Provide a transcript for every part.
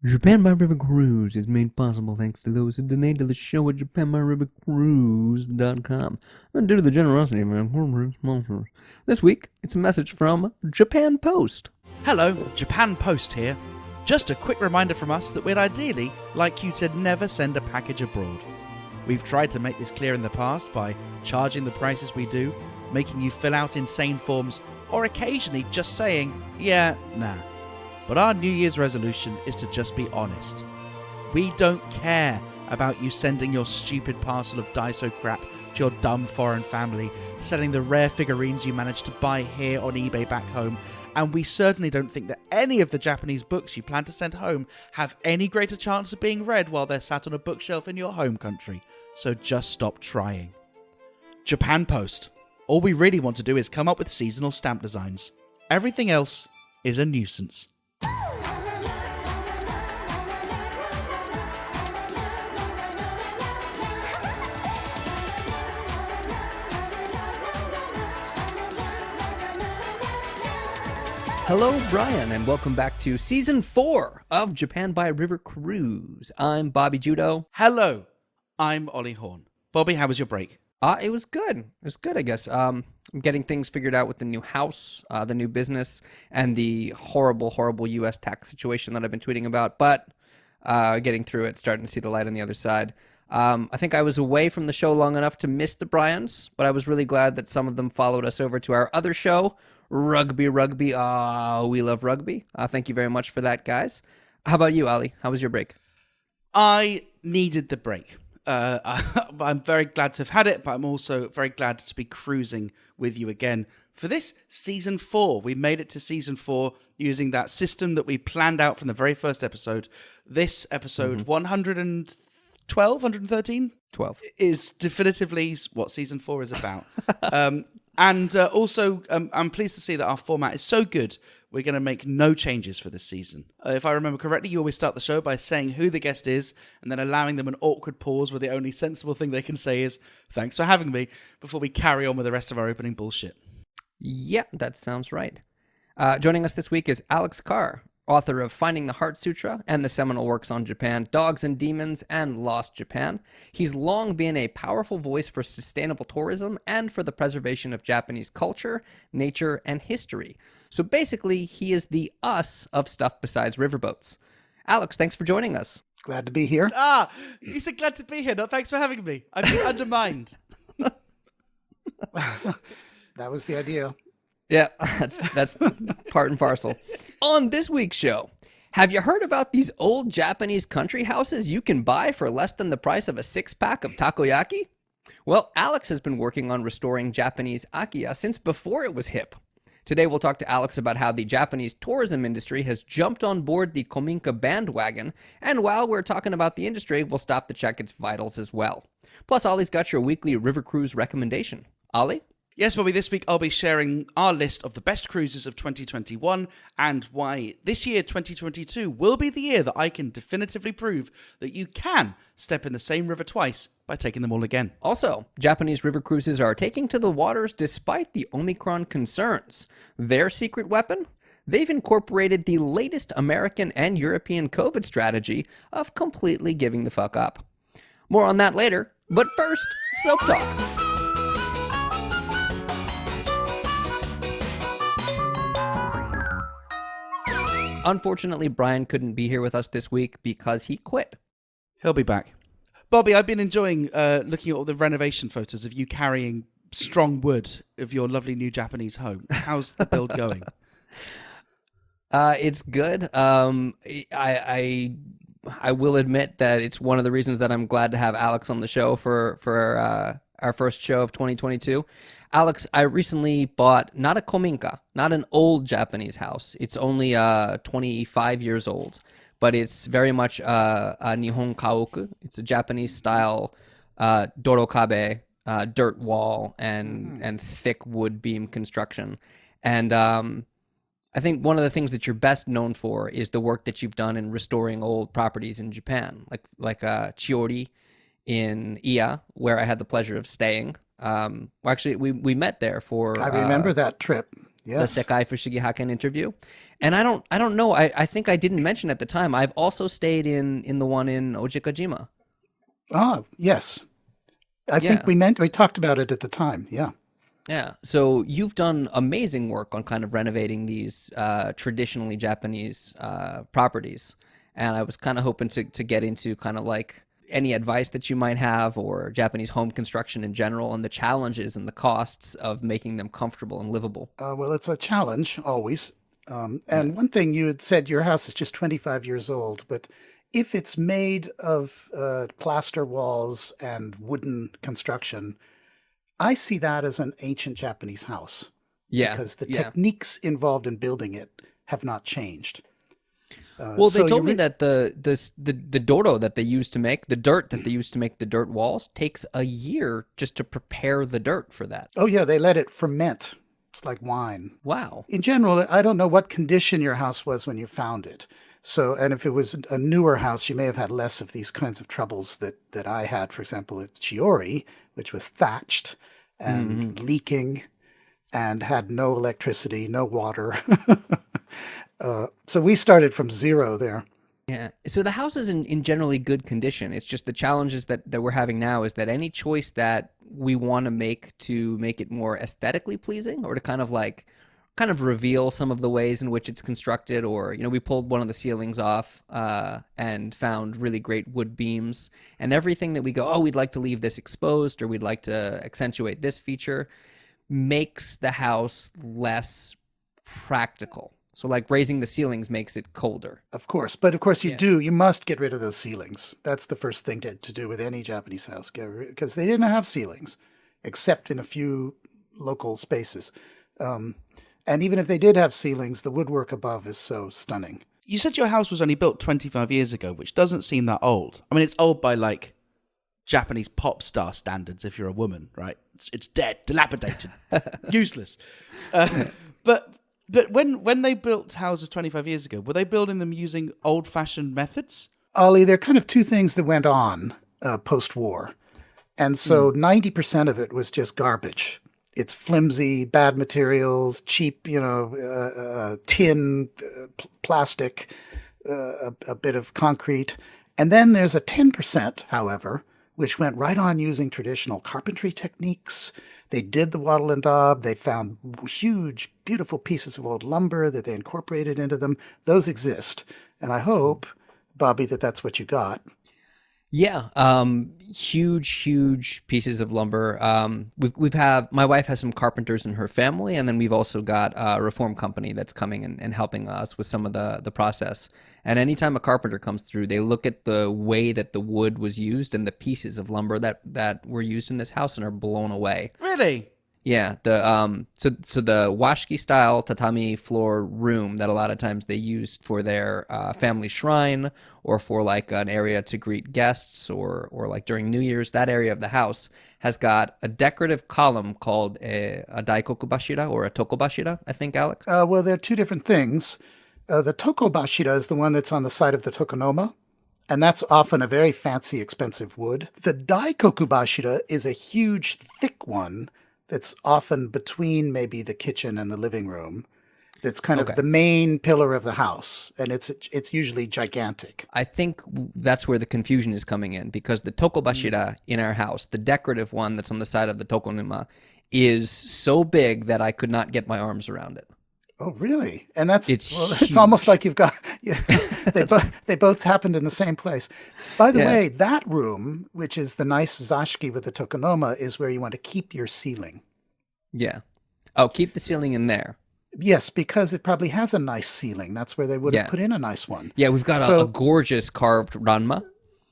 Japan by River Cruise is made possible thanks to those who donate to the show at japanbyrivercruise.com and due to the generosity of our corporate sponsors. This week, it's a message from Japan Post. Hello, Japan Post here. Just a quick reminder from us that we'd ideally like you to never send a package abroad. We've tried to make this clear in the past by charging the prices we do, making you fill out insane forms, or occasionally just saying, yeah, nah. But our New Year's resolution is to just be honest. We don't care about you sending your stupid parcel of Daiso crap to your dumb foreign family, selling the rare figurines you managed to buy here on eBay back home, and we certainly don't think that any of the Japanese books you plan to send home have any greater chance of being read while they're sat on a bookshelf in your home country. So just stop trying. Japan Post. All we really want to do is come up with seasonal stamp designs. Everything else is a nuisance. Hello, Brian, and welcome back to Season 4 of Japan by River Cruise. I'm Bobby Judo. Hello, I'm Ollie Horn. Bobby, how was your break? It was good. It was good, I guess. I'm getting things figured out with the new house, the new business, and the horrible, horrible U.S. tax situation that I've been tweeting about. But getting through it, starting to see the light on the other side. I think I was away from the show long enough to miss the Bryans, but I was really glad that some of them followed us over to our other show, Rugby. We love rugby. Thank you very much for that, guys. How about you, Ali? How was your break? I needed the break. I'm very glad to have had it, but I'm also very glad to be cruising with you again for this season 4. We made it to season 4 using that system that we planned out from the very first episode. This episode 112, 113? 12. Is definitively what season 4 is about. Also, I'm pleased to see that our format is so good, we're going to make no changes for this season. If I remember correctly, you always start the show by saying who the guest is and then allowing them an awkward pause where the only sensible thing they can say is, thanks for having me, before we carry on with the rest of our opening bullshit. Yeah, that sounds right. Joining us this week is Alex Kerr, author of Finding the Heart Sutra and the seminal works on Japan, Dogs and Demons, and Lost Japan. He's long been a powerful voice for sustainable tourism and for the preservation of Japanese culture, nature, and history. So basically, he is the us of stuff besides riverboats. Alex, thanks for joining us. Glad to be here. You said glad to be here. No, thanks for having me. I've been undermined. That was the idea. Yeah, that's part and parcel. On this week's show, have you heard about these old Japanese country houses you can buy for less than the price of a 6-pack of takoyaki? Well, Alex has been working on restoring Japanese akiya since before it was hip. Today we'll talk to Alex about how the Japanese tourism industry has jumped on board the Kominka bandwagon, and while we're talking about the industry, we'll stop to check its vitals as well. Plus, Ollie's got your weekly river cruise recommendation. Ollie? Yes, Bobby, this week I'll be sharing our list of the best cruises of 2021 and why this year, 2022, will be the year that I can definitively prove that you can step in the same river twice by taking them all again. Also, Japanese river cruises are taking to the waters despite the Omicron concerns. Their secret weapon? They've incorporated the latest American and European COVID strategy of completely giving the fuck up. More on that later, but first, Soap Talk. Unfortunately, Brian couldn't be here with us this week because he quit. He'll be back. Bobby, I've been enjoying looking at all the renovation photos of you carrying strong wood of your lovely new Japanese home. How's the build going? It's good. I will admit that it's one of the reasons that I'm glad to have Alex on the show for our first show of 2022. Alex, I recently bought not a kominka, not an old Japanese house. It's only 25 years old, but it's very much a Nihon kaoku. It's a Japanese style dorokabe, dirt wall and thick wood beam construction. And I think one of the things that you're best known for is the work that you've done in restoring old properties in Japan, like Chiori in Iya, where I had the pleasure of staying. Actually, we met there for... I remember that trip. the Yes. Sekai Fushigi Haken interview. And I don't know. I think I didn't mention at the time. I've also stayed in the one in Ojikajima. Ah, yes. I think Yeah. we talked about it at the time. Yeah. Yeah. So you've done amazing work on kind of renovating these traditionally Japanese properties. And I was kind of hoping to get into kind of like any advice that you might have or Japanese home construction in general and the challenges and the costs of making them comfortable and livable. Well, it's a challenge always. Yeah. And one thing you had said, your house is just 25 years old, but if it's made of plaster walls and wooden construction, I see that as an ancient Japanese house Yeah. because the Yeah. techniques involved in building it have not changed. Well, they So you told me that the doro that they used to make the dirt that they used to make the dirt walls takes a year just to prepare the dirt for that. oh yeah, they let it ferment. It's like wine. Wow. In general, I don't know what condition your house was when you found it. So, and if it was a newer house, you may have had less of these kinds of troubles that I had. For example, at Chiori, which was thatched Hmm. and leaking and had no electricity, no water. So we started from zero there. Yeah. So the house is in generally good condition. It's just the challenges that we're having now is that any choice that we want to make it more aesthetically pleasing or to kind of reveal some of the ways in which it's constructed or we pulled one of the ceilings off and found really great wood beams and everything that we go, oh, we'd like to leave this exposed or we'd like to accentuate this feature makes the house less practical. So like raising the ceilings makes it colder. Of course. But of course, Yeah. you must get rid of those ceilings. That's the first thing to do with any Japanese house, because they didn't have ceilings except in a few local spaces. Um, and even if they did have ceilings, the woodwork above is so stunning. You said your house was only built 25 years ago, which doesn't seem that old. I mean, it's old by like Japanese pop star standards if you're a woman, right? It's dead, dilapidated, useless. But when they built houses 25 years ago, were they building them using old-fashioned methods? Ollie, there are kind of two things that went on post-war. And so 90% of it was just garbage. It's flimsy, bad materials, cheap, tin, plastic, a bit of concrete. And then there's a 10%, however, which went right on using traditional carpentry techniques. They did the wattle and daub. They found huge, beautiful pieces of old lumber that they incorporated into them. Those exist. And I hope, Bobby, that that's what you got. Yeah, huge pieces of lumber. We've have my wife has some carpenters in her family, and then we've also got a reform company that's coming and helping us with some of the process. And anytime a carpenter comes through, they look at the way that the wood was used and the pieces of lumber that were used in this house and are blown away. Really? Yeah, so the washiki style tatami floor room that a lot of times they use for their family shrine or for like an area to greet guests or like during New Year's, that area of the house has got a decorative column called a daikokubashira or a tokobashira, I think, Alex. Well, there are two different things. The tokobashira is the one that's on the side of the tokonoma, and that's often a very fancy, expensive wood. The daikokubashira is a huge, thick one that's often between maybe the kitchen and the living room. That's kind Okay. of the main pillar of the house, and it's usually gigantic. I think that's where the confusion is coming in because the tokobashira in our house, the decorative one that's on the side of the tokonuma, is so big that I could not get my arms around it. Oh, really? And that's It's it's almost huge. like you've got yeah, they both happened in the same place. By the Yeah. way, that room, which is the nice zashiki with the tokonoma, is where you want to keep your ceiling. Yeah. Oh, keep the ceiling in there. Yes, because it probably has a nice ceiling. That's where they would have Yeah. put in a nice one. Yeah, we've got a So, gorgeous carved ranma.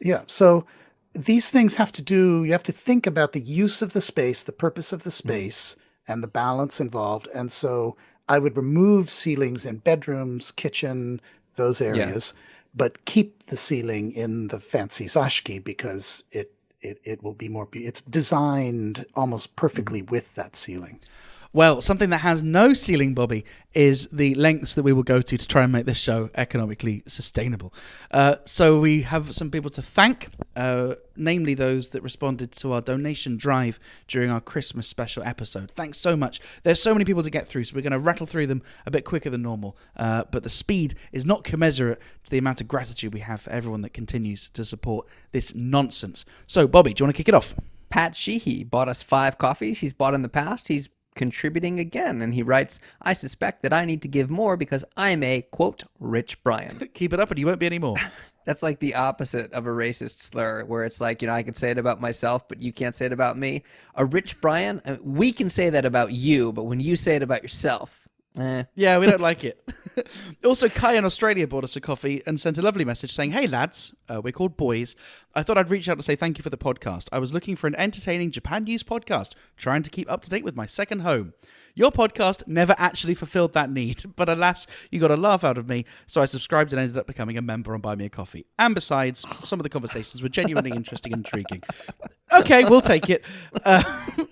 yeah, so these things you have to think about the use of the space, the purpose of the space, and the balance involved. And so I would remove ceilings in bedrooms, kitchen, those Yeah. areas, but keep the ceiling in the fancy zashiki because it will be more, it's designed almost perfectly with that ceiling. Well, something that has no ceiling, Bobby, is the lengths that we will go to try and make this show economically sustainable. So we have some people to thank, namely those that responded to our donation drive during our Christmas special episode. Thanks so much. There's so many people to get through, so we're going to rattle through them a bit quicker than normal. But the speed is not commensurate to the amount of gratitude we have for everyone that continues to support this nonsense. So, Bobby, do you want to kick it off? Pat Sheehy bought us 5 coffees. He's bought in the past. He's contributing again, and he writes, I suspect that I need to give more because I'm a, quote, rich Brian. Keep it up and you won't be any more. That's like the opposite of a racist slur, where it's like, I could say it about myself, but you can't say it about me. A rich Brian, we can say that about you, but when you say it about yourself, Yeah, we don't like it. Also, Kai in Australia bought us a coffee and sent a lovely message saying, hey lads, we're called Boys. I thought I'd reach out to say thank you for the podcast. I was looking for an entertaining Japan news podcast, trying to keep up to date with my second home. Your podcast never actually fulfilled that need, but alas, you got a laugh out of me, so I subscribed and ended up becoming a member on Buy Me a Coffee. And besides, some of the conversations were genuinely interesting and intriguing. Okay, we'll take it.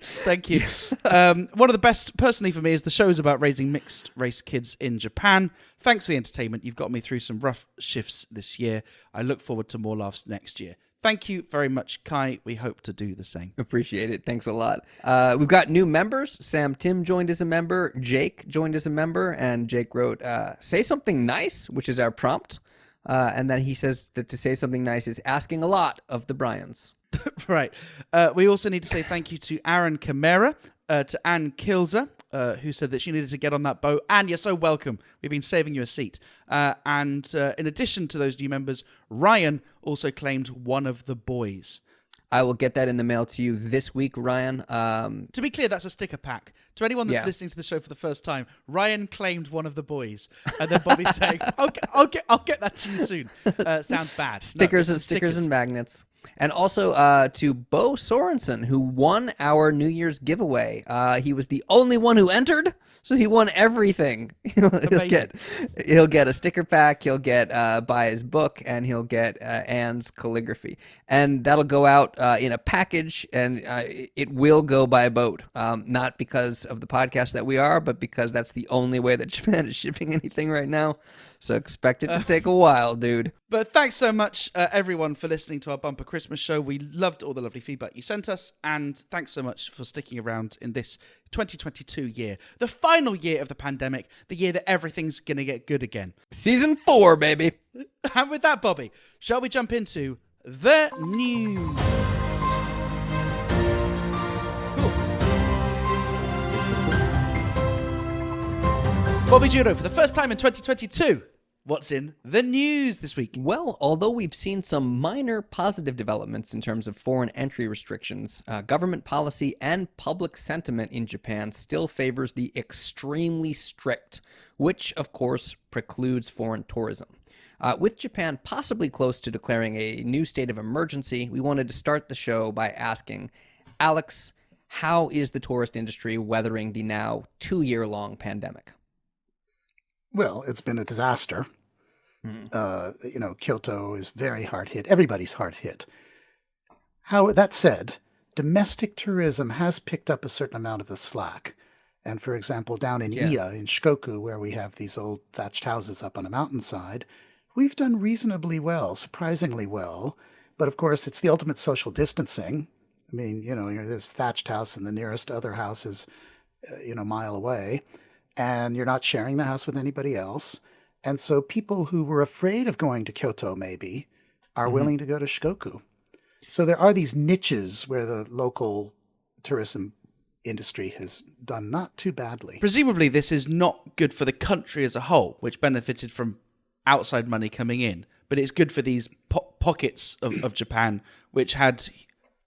Thank you. One of the best, personally for me, is the shows about raising mixed race kids in Japan. Thanks for the entertainment. You've got me through some rough shifts this year. I look forward to more laughs next year. Thank you very much, Kai. We hope to do the same. Appreciate it. Thanks a lot. We've got new members. Sam Tim joined as a member. Jake joined as a member. And Jake wrote, say something nice, which is our prompt. And then he says that to say something nice is asking a lot of the Bryans. Right. We also need to say thank you to Aaron Camara, to Anne Kilzer, who said that she needed to get on that boat. Anne, you're so welcome. We've been saving you a seat. And in addition to those new members, Ryan also claimed one of the boys. I will get that in the mail to you this week, Ryan. To be clear, that's a sticker pack. To anyone that's listening to the show for the first time, Ryan claimed one of the boys, and then Bobby's saying, I'll get that to you soon." Sounds bad. Stickers and magnets. And also to Bo Sorensen, who won our New Year's giveaway. He was the only one who entered, so he won everything. He'll get a sticker pack, he'll get buy his book, and he'll get Anne's calligraphy. And that'll go out in a package, and it will go by boat. Not because of the podcast that we are, but because that's the only way that Japan is shipping anything right now. So expect it to take a while, dude. But thanks so much, everyone, for listening to our bumper Christmas show. We loved all the lovely feedback you sent us. And thanks so much for sticking around in this 2022 year. The final year of the pandemic. The year that everything's going to get good again. Season 4, baby. And with that, Bobby, shall we jump into the news? Bobby Judo, for the first time in 2022, what's in the news this week? Well, although we've seen some minor positive developments in terms of foreign entry restrictions, government policy and public sentiment in Japan still favors the extremely strict, which, of course, precludes foreign tourism. With Japan possibly close to declaring a new state of emergency, we wanted to start the show by asking, Alex, how is the tourist industry weathering the now 2-year-long pandemic? Well, it's been a disaster. Kyoto is very hard hit. Everybody's hard hit. That said, domestic tourism has picked up a certain amount of the slack. And for example, down in Iya, in Shikoku, where we have these old thatched houses up on a mountainside, we've done reasonably well, surprisingly well. But of course, it's the ultimate social distancing. I mean, you're this thatched house and the nearest other house is, a mile away. And you're not sharing the house with anybody else. And so people who were afraid of going to Kyoto maybe are willing to go to Shikoku. So there are these niches where the local tourism industry has done not too badly. Presumably this is not good for the country as a whole, which benefited from outside money coming in. But it's good for these pockets of Japan, which had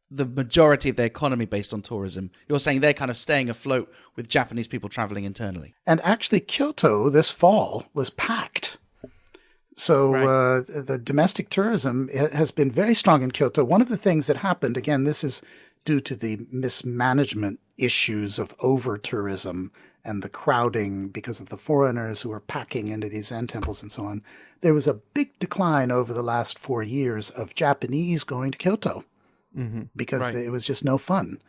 the majority of their economy based on tourism. You're saying they're kind of staying afloat with Japanese people traveling internally. And actually, Kyoto this fall was packed. So the domestic tourism has been very strong in Kyoto. One of the things that happened, again, this is due to the mismanagement issues of over-tourism and the crowding because of the foreigners who are packing into these Zen temples and so on. There was a big decline over the last 4 years of Japanese going to Kyoto. Because it was just no fun.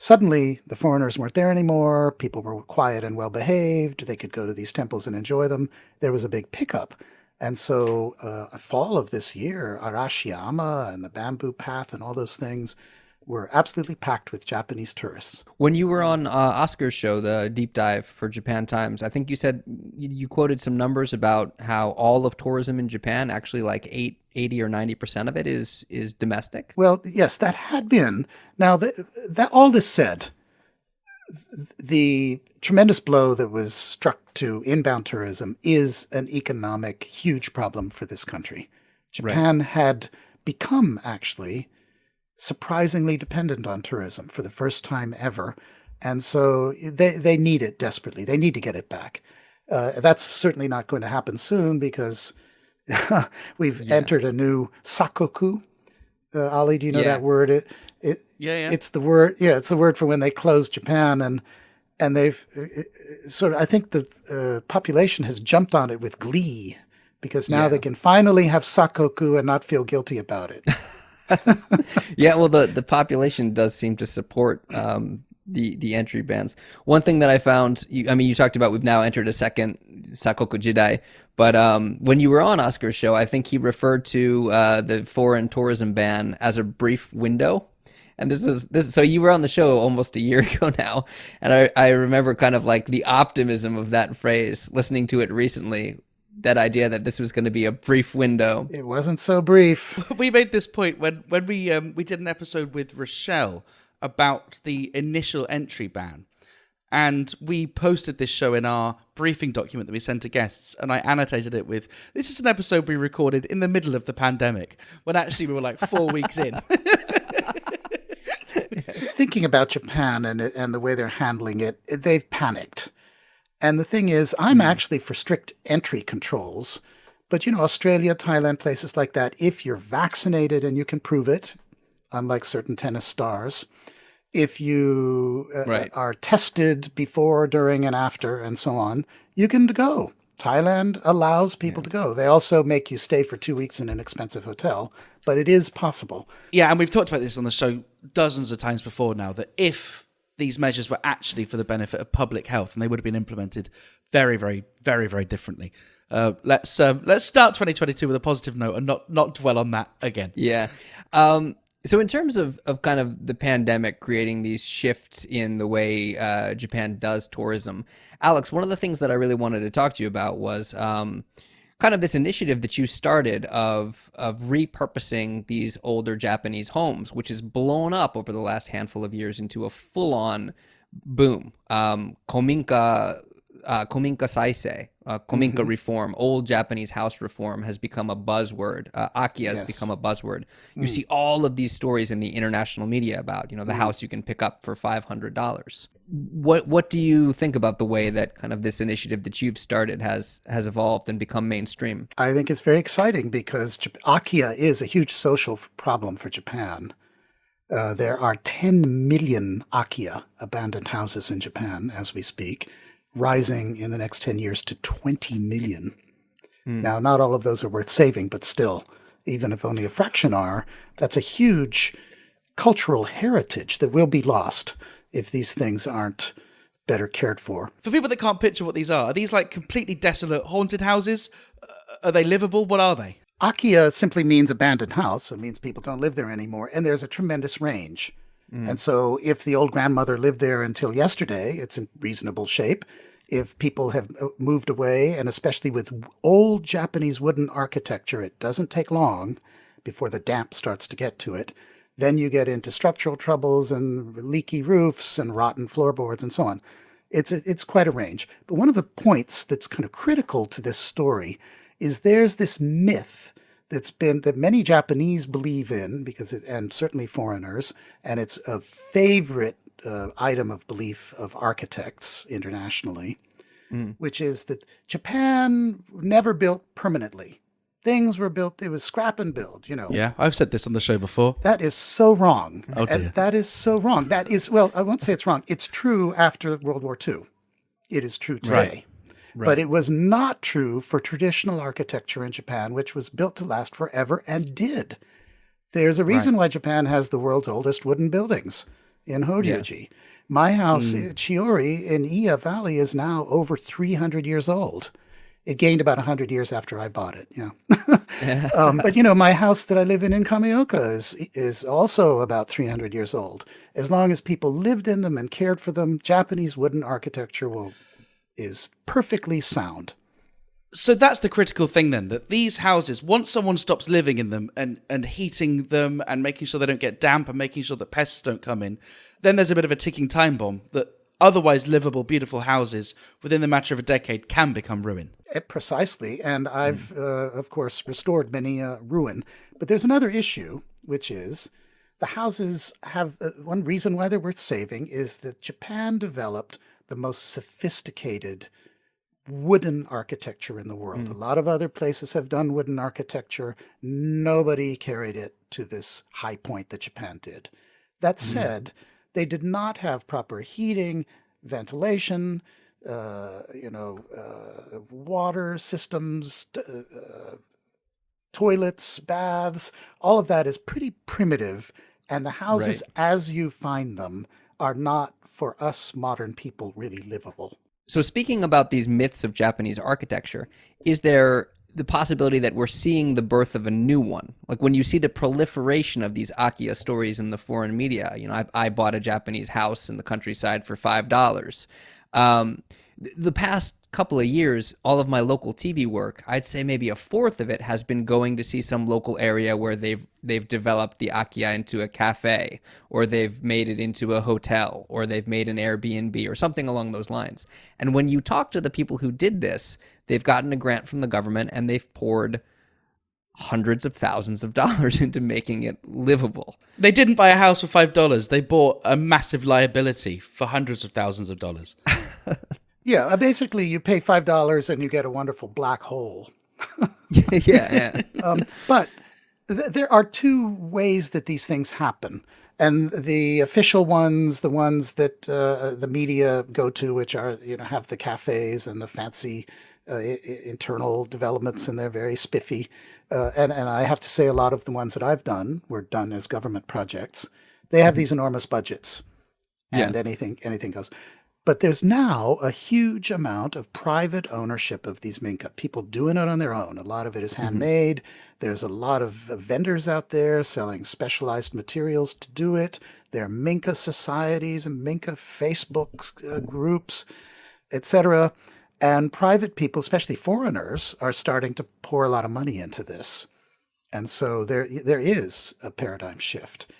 Suddenly, the foreigners weren't there anymore. People were quiet and well behaved. They could go to these temples and enjoy them. There was a big pickup. And so, fall of this year, Arashiyama and the Bamboo Path and all those things were absolutely packed with Japanese tourists. When you were on Oscar's show, the deep dive for Japan Times, I think you said you quoted some numbers about how all of tourism in Japan, actually like 80 or 90% of it is domestic. Well, yes, that had been. Now, that all this said, the tremendous blow that was struck to inbound tourism is an economic huge problem for this country. Japan had become actually surprisingly dependent on tourism for the first time ever. And so they need it desperately. They need to get it back. That's certainly not going to happen soon because we've entered a new sakoku. Ali, do you know that word? It's the word. Yeah, it's the word for when they closed Japan, and they've sort of. I think the population has jumped on it with glee because now they can finally have sakoku and not feel guilty about it. Yeah, well, the population does seem to support the entry bans. One thing that I found, you talked about we've now entered a second Sakoku Jidai, but when you were on Oscar's show, I think he referred to the foreign tourism ban as a brief window. And this. So you were on the show almost a year ago now, and I remember kind of like the optimism of that phrase, listening to it recently. That idea that this was going to be a brief window. It wasn't so brief. We made this point when we did an episode with Rochelle about the initial entry ban. And we posted this show in our briefing document that we sent to guests. And I annotated it with, this is an episode we recorded in the middle of the pandemic, when actually we were like 4 weeks in. Thinking about Japan and the way they're handling it, they've panicked. And the thing is, I'm actually for strict entry controls. But, Australia, Thailand, places like that, if you're vaccinated and you can prove it, unlike certain tennis stars, if you are tested before, during, and after, and so on, you can go. Thailand allows people to go. They also make you stay for 2 weeks in an expensive hotel, but it is possible. Yeah, and we've talked about this on the show dozens of times before now, that if these measures were actually for the benefit of public health, and they would have been implemented very, very, very, very differently. Let's start 2022 with a positive note and not dwell on that again. Yeah. So in terms of kind of the pandemic creating these shifts in the way Japan does tourism, Alex, one of the things that I really wanted to talk to you about was kind of this initiative that you started of repurposing these older Japanese homes, which has blown up over the last handful of years into a full-on boom. Kominka saisei, kominka reform, old Japanese house reform has become a buzzword. Akiya has become a buzzword. You see all of these stories in the international media about, the house you can pick up for $500. What do you think about the way that kind of this initiative that you've started has evolved and become mainstream? I think it's very exciting because Akiya is a huge social problem for Japan. There are 10 million Akiya, abandoned houses in Japan as we speak, rising in the next 10 years to 20 million. Now, not all of those are worth saving, but still, even if only a fraction are, that's a huge cultural heritage that will be lost if these things aren't better cared for. For people that can't picture what these are these like completely desolate, haunted houses? Are they livable? What are they? Akiya simply means abandoned house. It means people don't live there anymore, and there's a tremendous range. And so if the old grandmother lived there until yesterday, it's in reasonable shape. If people have moved away, and especially with old Japanese wooden architecture, it doesn't take long before the damp starts to get to it. Then you get into structural troubles and leaky roofs and rotten floorboards and so on. It's quite a range. But one of the points that's kind of critical to this story is there's this myth that many Japanese believe in, and certainly foreigners, and it's a favorite item of belief of architects internationally, which is that Japan never built permanently. Things were built, it was scrap and build, Yeah, I've said this on the show before. That is so wrong. Oh, dear. That is so wrong. That is, well, I won't say it's wrong. It's true after World War II. It is true today. Right. But it was not true for traditional architecture in Japan, which was built to last forever and did. There's a reason why Japan has the world's oldest wooden buildings. in Yeah. Horyoji. My house, Chiori, in Iya Valley, is now over 300 years old. It gained about 100 years after I bought it. But my house that I live in Kamioka is also about 300 years old. As long as people lived in them and cared for them, Japanese wooden architecture is perfectly sound. So that's the critical thing then, that these houses, once someone stops living in them and heating them and making sure they don't get damp and making sure that pests don't come in, then there's a bit of a ticking time bomb that otherwise livable, beautiful houses within the matter of a decade can become ruin. Precisely. And I've, of course, restored many ruin. But there's another issue, which is the houses have one reason why they're worth saving is that Japan developed the most sophisticated wooden architecture in the world. A lot of other places have done wooden architecture. Nobody carried it to this high point that Japan did. That said, they did not have proper heating, ventilation, water systems, toilets, baths. All of that is pretty primitive. And the houses, as you find them, are not, for us modern people, really livable. So speaking about these myths of Japanese architecture, is there the possibility that we're seeing the birth of a new one? Like when you see the proliferation of these Akiya stories in the foreign media, I bought a Japanese house in the countryside for $5. The past couple of years, all of my local TV work, I'd say maybe a fourth of it has been going to see some local area where they've developed the Akiya into a cafe, or they've made it into a hotel, or they've made an Airbnb or something along those lines. And when you talk to the people who did this, they've gotten a grant from the government and they've poured hundreds of thousands of dollars into making it livable. They didn't buy a house for $5. They bought a massive liability for hundreds of thousands of dollars. Yeah, basically you pay $5 and you get a wonderful black hole. Yeah. But there are two ways that these things happen. And the official ones, the ones that the media go to, which are, have the cafes and the fancy internal developments, and they're very spiffy. And I have to say a lot of the ones that I've done were done as government projects. They have these enormous budgets and anything goes. But there's now a huge amount of private ownership of these minka. People doing it on their own. A lot of it is handmade. There's a lot of vendors out there selling specialized materials to do it. There are minka societies and minka Facebook groups, etc. And private people, especially foreigners, are starting to pour a lot of money into this. And so there is a paradigm shift.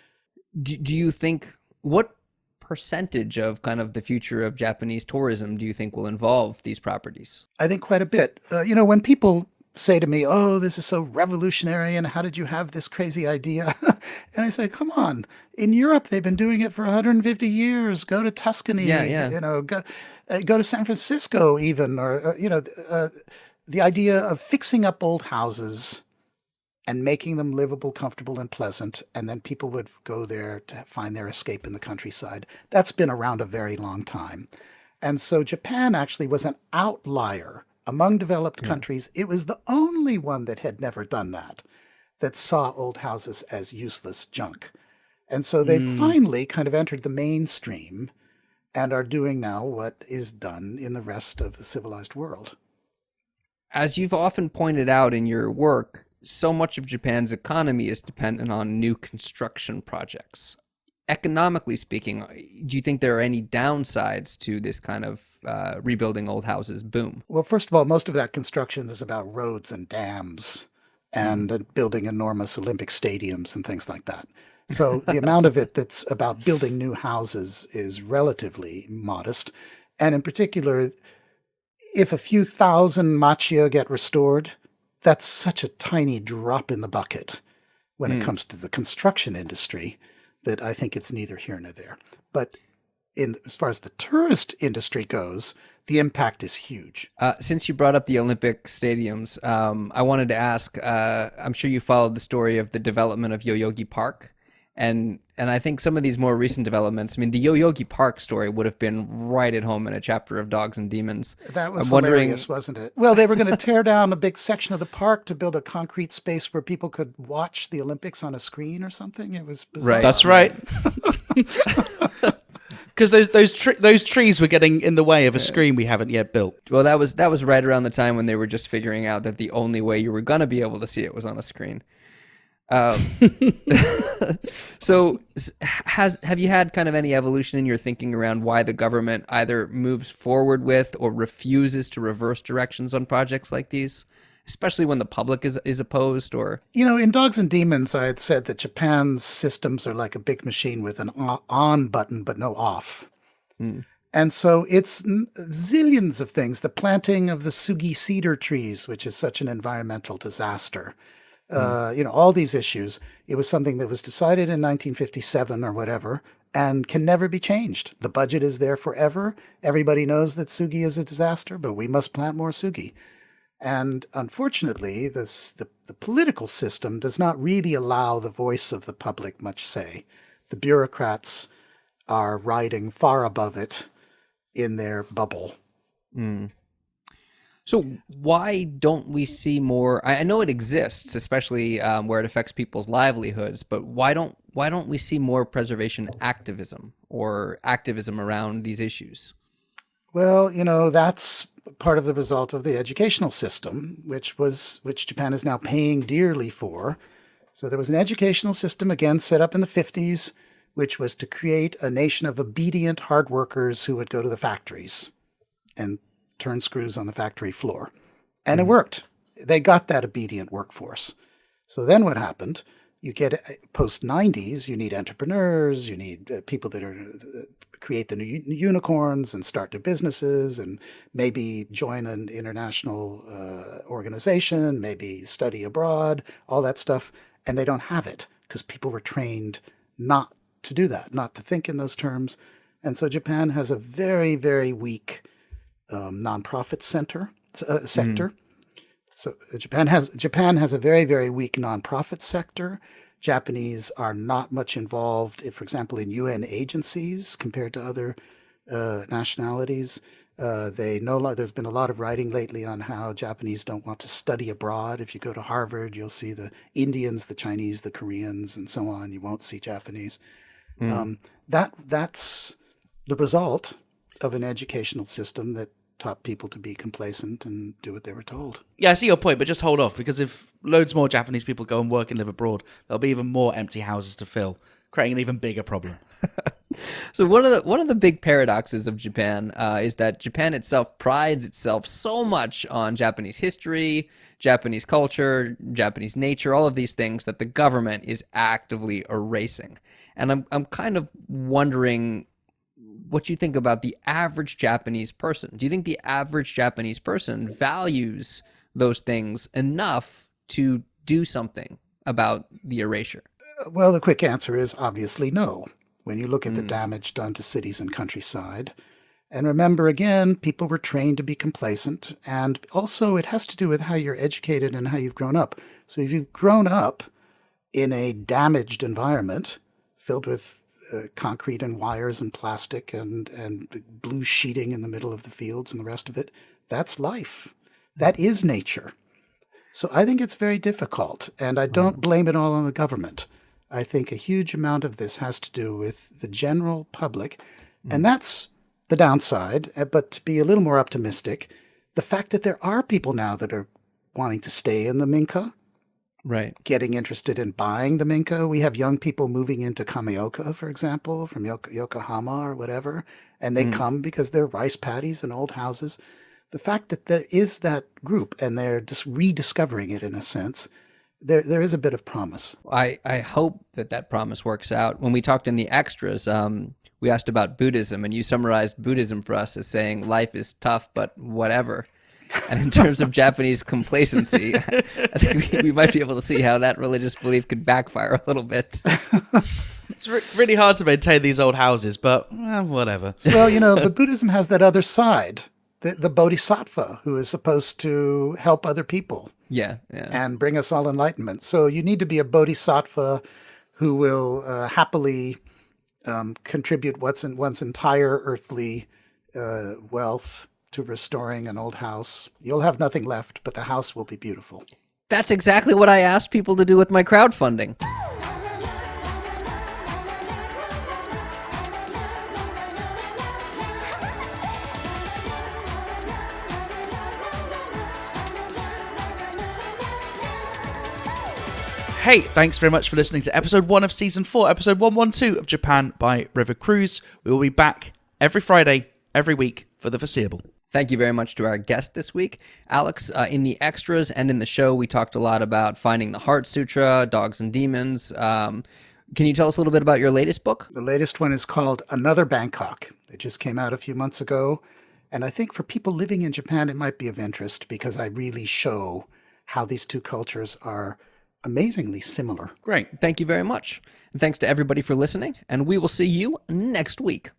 Do you think, what percentage of kind of the future of Japanese tourism do you think will involve these properties? I think quite a bit. When people say to me, "Oh, this is so revolutionary, and how did you have this crazy idea?" And I say, "Come on, in Europe they've been doing it for 150 years. Go to Tuscany, go to San Francisco, even, or the idea of fixing up old houses and making them livable, comfortable, and pleasant, and then people would go there to find their escape in the countryside. That's been around a very long time. And so Japan actually was an outlier among developed countries. It was the only one that had never done that saw old houses as useless junk. And so they finally kind of entered the mainstream and are doing now what is done in the rest of the civilized world. As you've often pointed out in your work, so much of Japan's economy is dependent on new construction projects. Economically speaking, do you think there are any downsides to this kind of rebuilding old houses boom? Well, first of all, most of that construction is about roads and dams and building enormous Olympic stadiums and things like that. So the amount of it that's about building new houses is relatively modest. And in particular, if a few thousand machiya get restored, that's such a tiny drop in the bucket when it comes to the construction industry that I think it's neither here nor there. But as far as the tourist industry goes, the impact is huge. Since you brought up the Olympic stadiums, I wanted to ask, I'm sure you followed the story of the development of Yoyogi Park. And I think some of these more recent developments, the Yoyogi Park story would have been right at home in a chapter of Dogs and Demons. That was hilarious, wasn't it? Well, they were going to tear down a big section of the park to build a concrete space where people could watch the Olympics on a screen or something. It was bizarre. Right. That's right. Because those trees were getting in the way of a screen we haven't yet built. Well, that was right around the time when they were just figuring out that the only way you were gonna be able to see it was on a screen. Um, so have you had kind of any evolution in your thinking around why the government either moves forward with or refuses to reverse directions on projects like these, especially when the public is opposed? Or In Dogs and Demons, I had said that Japan's systems are like a big machine with an on button but no off. And so it's zillions of things. The planting of the sugi cedar trees, which is such an environmental disaster. All these issues. It was something that was decided in 1957 or whatever and can never be changed. The budget is there forever. Everybody knows that sugi is a disaster, but we must plant more sugi. And unfortunately, the political system does not really allow the voice of the public much say. The bureaucrats are riding far above it in their bubble. So why don't we see more? I know it exists, especially where it affects people's livelihoods. But why don't we see more preservation activism or activism around these issues? Well, that's part of the result of the educational system, which Japan is now paying dearly for. So there was an educational system, again, set up in the 50s, which was to create a nation of obedient hard workers who would go to the factories and turn screws on the factory floor. And it worked. They got that obedient workforce. So then what happened? You get post-90s, you need entrepreneurs, you need people that are create the new unicorns and start their businesses and maybe join an international organization, maybe study abroad, all that stuff. And they don't have it because people were trained not to do that, not to think in those terms. And so Japan has a very, very weak nonprofit sector. So Japan has a very, very weak nonprofit sector. Japanese are not much involved, for example, in UN agencies compared to other nationalities. There's been a lot of writing lately on how Japanese don't want to study abroad. If you go to Harvard, you'll see the Indians, the Chinese, the Koreans, and so on. You won't see Japanese. That's the result of an educational system that taught people to be complacent and do what they were told. Yeah, I see your point, but just hold off, because if loads more Japanese people go and work and live abroad, there'll be even more empty houses to fill, creating an even bigger problem. So one of the big paradoxes of Japan is that Japan itself prides itself so much on Japanese history, Japanese culture, Japanese nature, all of these things that the government is actively erasing. And I'm kind of wondering what you think about the average Japanese person. Do you think the average Japanese person values those things enough to do something about the erasure? Well, the quick answer is obviously no. When you look at the damage done to cities and countryside. And remember, again, people were trained to be complacent. And also it has to do with how you're educated and how you've grown up. So if you've grown up in a damaged environment filled with concrete and wires and plastic and blue sheeting in the middle of the fields and the rest of it, that's life. That is nature. So I think it's very difficult. And I don't blame it all on the government. I think a huge amount of this has to do with the general public, and that's the downside. But to be a little more optimistic, the fact that there are people now that are wanting to stay in the Minka, right, getting interested in buying the Minka. We have young people moving into Kameoka, for example, from Yokohama or whatever, and they come because they're rice paddies and old houses. The fact that there is that group and they're just rediscovering it in a sense, there is a bit of promise. I hope that promise works out. When we talked in the extras, we asked about Buddhism, and you summarized Buddhism for us as saying life is tough, but whatever. And in terms of Japanese complacency, I think we might be able to see how that religious belief could backfire a little bit. It's really hard to maintain these old houses, but whatever. Well, but Buddhism has that other side, the bodhisattva, who is supposed to help other people. Yeah. And bring us all enlightenment. So you need to be a bodhisattva who will happily contribute one's entire earthly wealth to restoring an old house. You'll have nothing left, but the house will be beautiful. That's exactly what I asked people to do with my crowdfunding. Hey, thanks very much for listening to episode 1 of season 4, episode 112 of Japan by River Cruise. We will be back every Friday, every week for the foreseeable. Thank you very much to our guest this week, Alex. In the extras and in the show, we talked a lot about finding the Heart Sutra, Dogs and Demons. Can you tell us a little bit about your latest book? The latest one is called Another Bangkok. It just came out a few months ago. And I think for people living in Japan, it might be of interest because I really show how these two cultures are amazingly similar. Great. Thank you very much. And thanks to everybody for listening. And we will see you next week.